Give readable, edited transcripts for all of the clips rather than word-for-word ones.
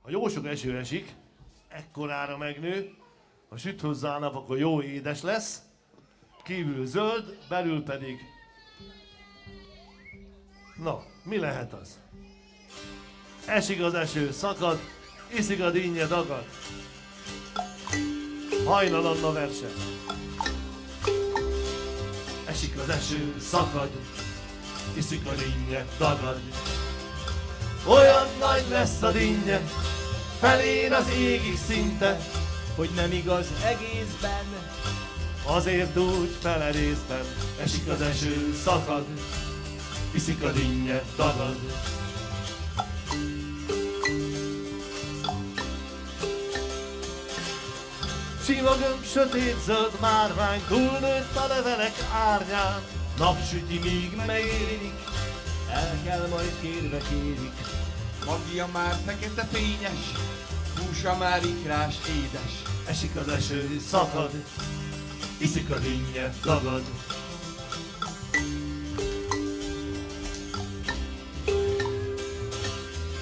Ha jó sok eső esik, ekkorára megnő, ha süt hozzá a nap, akkor jó édes lesz, kívül zöld, belül pedig... Na, mi lehet az? Esik az eső, szakad, iszik a dinnye, dagad. Hajnal Anna verse. Esik az eső, szakad, iszik a dinnye, dagad. Olyan nagy lesz a dinnye, felér az égig szinte, hogy nem igaz egészben, azért úgy fele részben. Esik az eső, szakad, iszik a dinnye, dagad. Sima gömb, sötét zöld márvány, túlnőtt a levelek árnyán. Napsüti, míg megérik, el kell majd kérve kérik. Magja már fekete fényes, húsa már ikrás édes. Esik az eső, szakad, iszik a dinnye, dagad.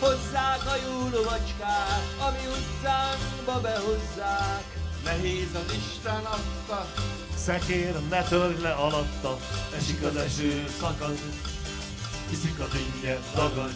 Hozzák a jó lovacskát, ami utcánkba behozzák. Nehéz az Isten adta, Szekér, ne törj le alatta. Esik az eső, szakad, iszik a dinnye, dagad.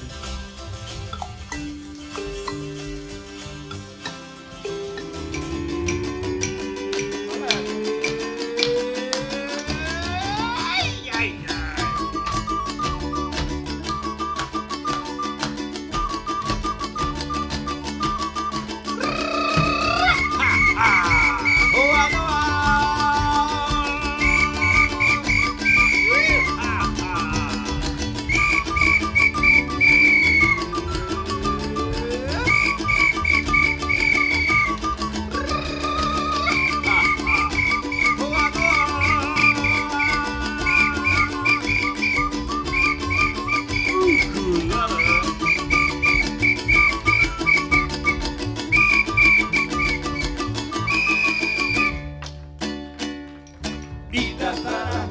idefele,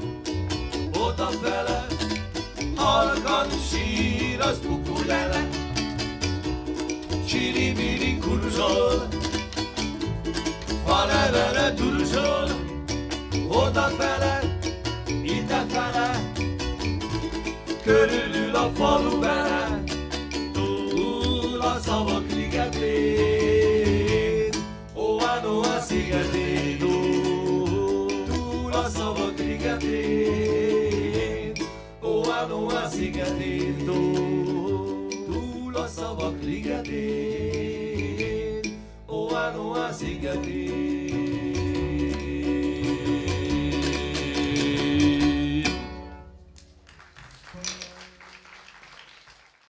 odafele, halkan sír az ukulele. Csiribiri kurzsol, falevele durzsol, odafele, idefele, körülül a falu vele, túl a szavak ligetén, Oanoa szigetén, túl a szavak ligetén, Oanoa szigetén, túl a szavak ligetén, Oanoa szigetén.